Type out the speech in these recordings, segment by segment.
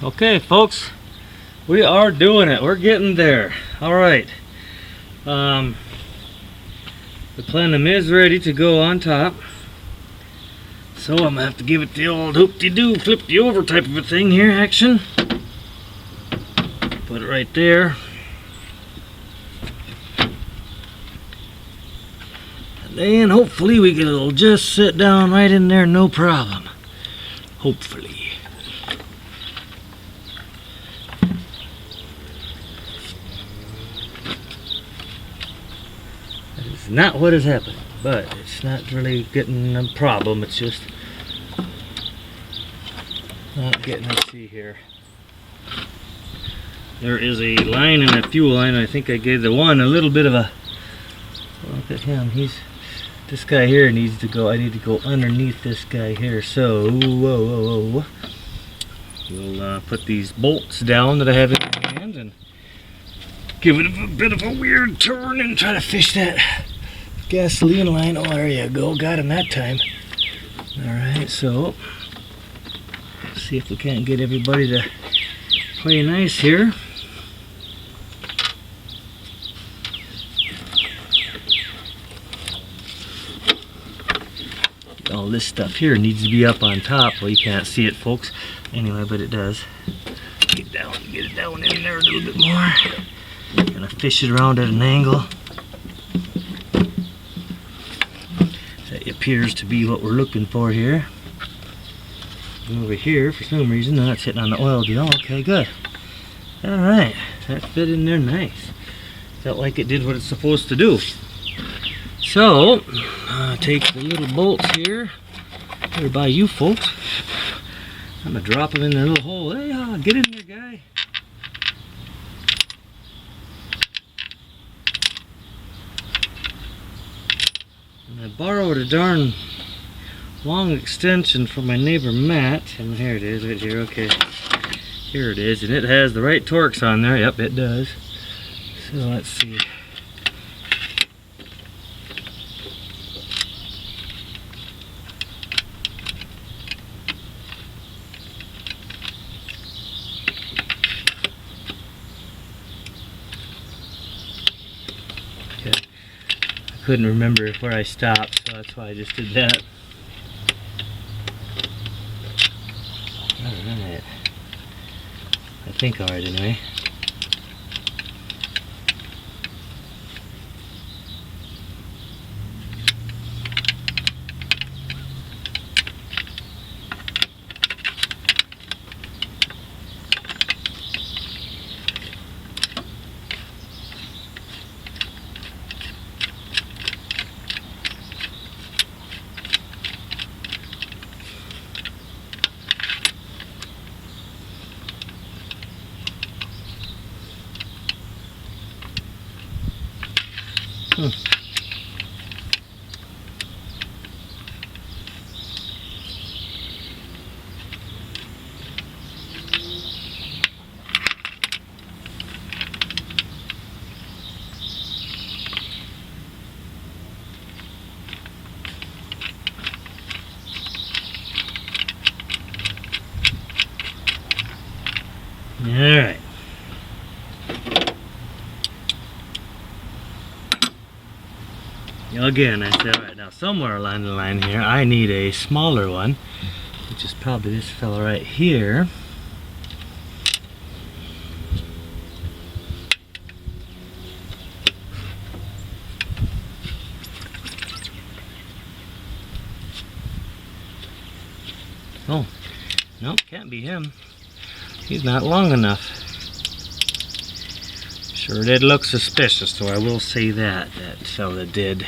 Okay, folks, we are doing it. We're getting there. All right. The plenum is ready to go on top. So I'm gonna have to give it the old hoop-de-doo, flip-de-over type of a thing here, action. Put it right there. And then hopefully it'll just sit down right in there, no problem. Hopefully. That is not what is happening, but it's not really getting a problem. It's just not getting, let's see here. There is a line in that fuel line. I think I gave the one a little bit of a, look at him, this guy here needs to go, I need to go underneath this guy here. So, we'll put these bolts down that I have in my hand and give it a bit of a weird turn and try to fish that gasoline line. Oh, there you go, got him that time. Alright, so, see if we can't get everybody to play nice here. All this stuff here needs to be up on top. Well, you can't see it, folks. Anyway, but it does. Get it down in there a little bit more. Gonna fish it around at an angle. That appears to be what we're looking for here. And over here, for some reason, that's hitting on the oil deal. Okay, good. Alright, that fit in there nice. Felt like it did what it's supposed to do. So, take the little bolts here. They're by you folks. I'm gonna drop them in the little hole. Hey, get in there, guy. And I borrowed a darn long extension from my neighbor Matt, and here it is, right here. Okay, here it is, and it has the right Torx on there. Yep, it does. So let's see. Couldn't remember where I stopped, so that's why I just did that. Alright. I think alright anyway. Alright. Again, I said, alright, now somewhere along the line here, I need a smaller one, which is probably this fella right here. Oh, nope, can't be him. He's not long enough. Sure did look suspicious, so I will say that fella did.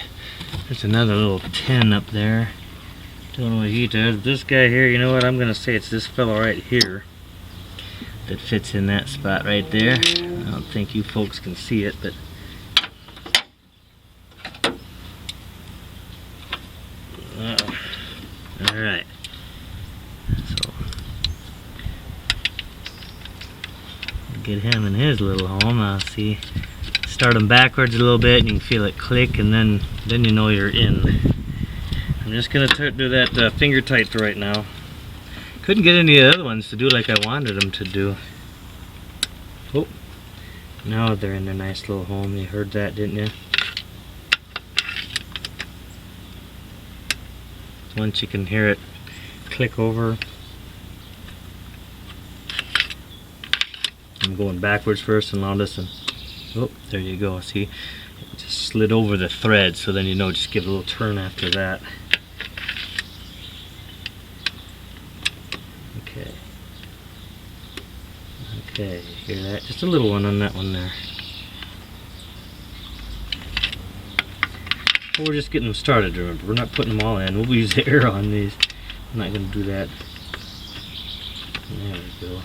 There's another little 10 up there. Don't know what he does. This guy here, you know what? I'm gonna say it's this fella right here that fits in that spot right there. I don't think you folks can see it, but all right. So get him in his little home. I'll see. Start him backwards a little bit, and you can feel it click, and then you know you're in. I'm just gonna do that finger tight for right now, Couldn't get any of the other ones to do like I wanted them to do. Oh, now they're in their nice little home. You heard that, didn't you? Once you can hear it click over. I'm going backwards first and now listen. Oh, there you go. See, it just slid over the thread, so then you know, just give it a little turn after that. Okay. Okay, hear that? Just a little one on that one there. Well, we're just getting them started, remember. We're not putting them all in. We'll use the air on these. I'm not going to do that. There we go.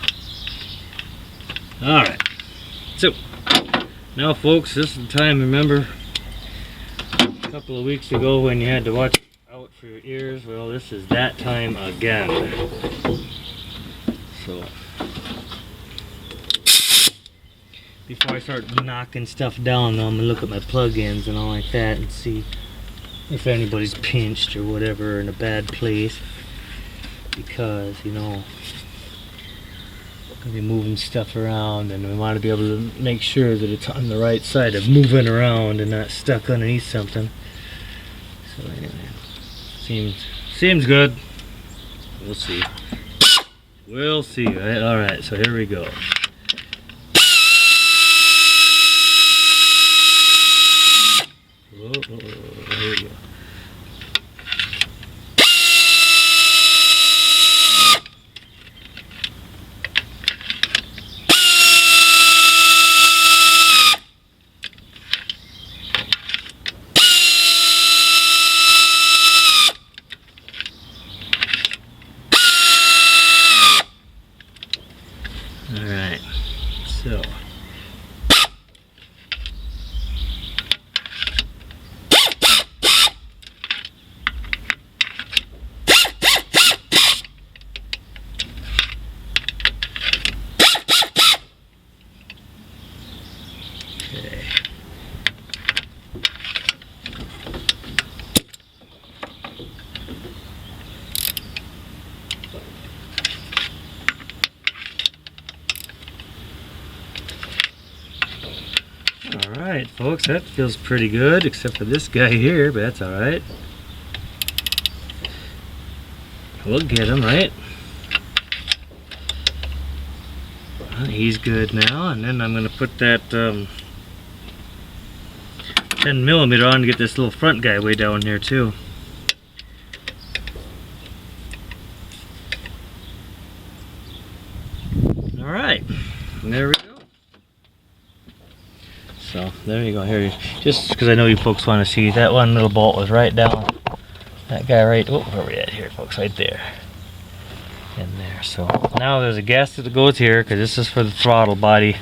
Alright. So, now folks, this is the time, remember, a couple of weeks ago when you had to watch out for your ears. Well, this is that time again. So, before I start knocking stuff down, I'm going to look at my plug-ins and all like that and see if anybody's pinched or whatever in a bad place, because, you know, we're going to be moving stuff around and we want to be able to make sure that it's on the right side of moving around and not stuck underneath something. So anyway, seems good. We'll see. We'll see, right? Alright, so here we go. Whoa, here we go. Alright, so alright folks, that feels pretty good, except for this guy here, but that's alright. We'll get him, right? Well, he's good now, and then I'm going to put that 10mm on to get this little front guy way down here too. Alright, there we go. So there you go. Here, just because I know you folks want to see, that one little bolt was right down. That guy right. Oh, where are we at here, folks? Right there. In there. So now there's a gasket that goes here because this is for the throttle body.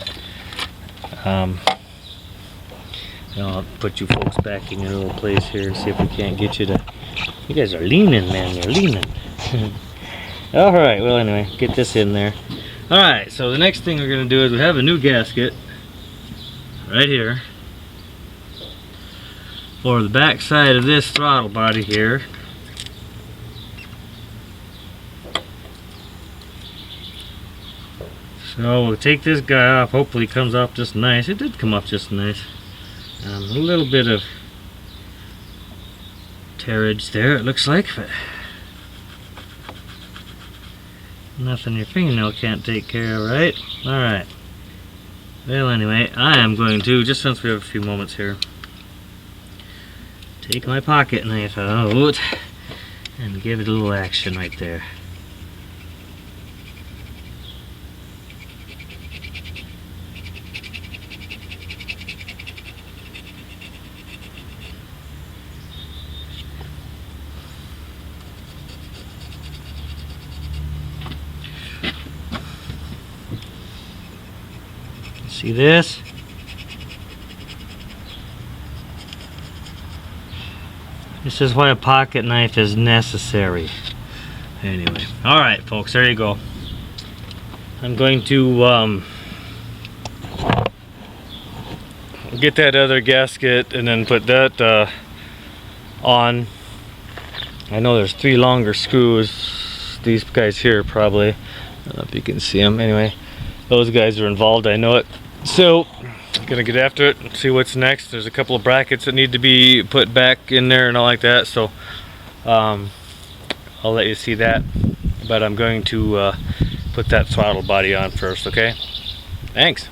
I'll put you folks back in your little place here and see if we can't get you to. You guys are leaning, man. You're leaning. All right. Well, anyway, get this in there. All right. So the next thing we're gonna do is we have a new gasket right here for the back side of this throttle body here. So we'll take this guy off. Hopefully it comes off just nice. It did come off just nice. A little bit of tearage there, it looks like, but nothing your fingernail can't take care of, right? Alright. Well, anyway, I am going to, just since we have a few moments here, take my pocket knife out and give it a little action right there. See this? This is why a pocket knife is necessary. Anyway, alright folks, there you go. I'm going to get that other gasket and then put that on. I know there's 3 longer screws these guys here probably. I don't know if you can see them. Anyway, those guys are involved, I know it. So I'm gonna get after it and see what's next. There's a couple of brackets that need to be put back in there and all like that, so I'll let you see that, but I'm going to put that throttle body on first. Okay, thanks.